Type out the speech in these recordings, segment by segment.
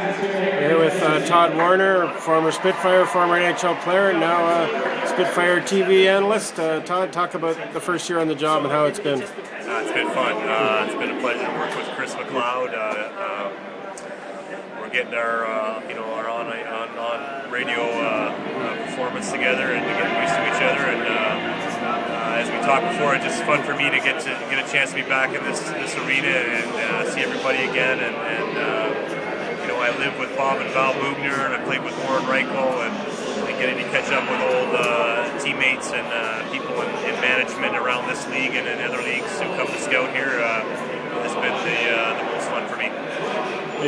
Here with Todd Warriner, former Spitfire, former NHL player, and now Spitfire TV analyst. Todd, talk about the first year on the job and how it's been. It's been fun. It's been a pleasure to work with Chris McLeod. We're getting our our on radio performance together and getting used to each other. And as we talked before, it's just fun for me to get a chance to be back in this arena and see everybody again. I live with Bob and Val Bugner, and I played with Warren Reichel, and getting to catch up with old teammates and people in management around this league and in other leagues who come to scout here has been the most fun for me.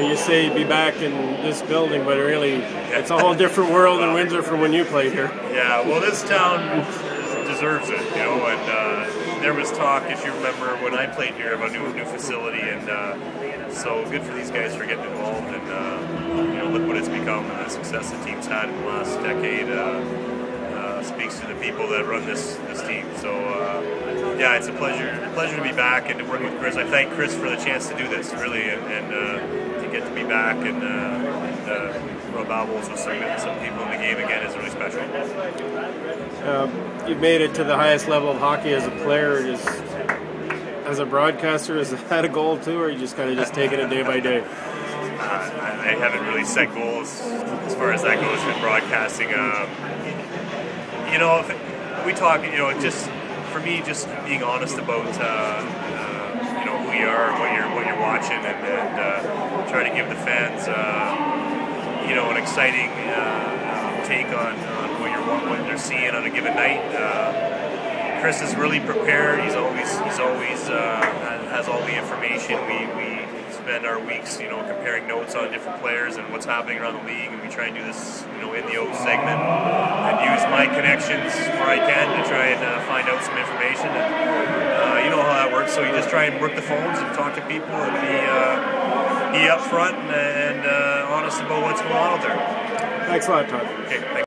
You say be back in this building, but really it's a whole different world in Windsor from when you played here. Yeah, well, this town deserves it, and there was talk, if you remember, when I played here of a new facility, and so good for these guys for getting involved, and look what it's become, and the success the team's had in the last decade speaks to the people that run this team. So yeah, it's a pleasure to be back and to work with Chris. I thank Chris for the chance to do this, really, and to get to be back and rub elbows with some people in the game again is really special. You've made it to the highest level of hockey as a player. As a broadcaster, is that a goal too, or are you just kind of taking it day by day? I haven't really set goals as far as that goes in broadcasting. If we talk, just for me, just being honest about who you are, what you're watching, and trying to give the fans an exciting take on what they're seeing on a given night. Chris is really prepared. He's always has all the information. We spend our weeks, comparing notes on different players and what's happening around the league, and we try and do this, in the O segment, and use my connections where I can to try and find out some information. And you know how that works. So you just try and work the phones and talk to people and be upfront and honest about what's going on out there. Thanks a lot, Todd. Okay. Thanks.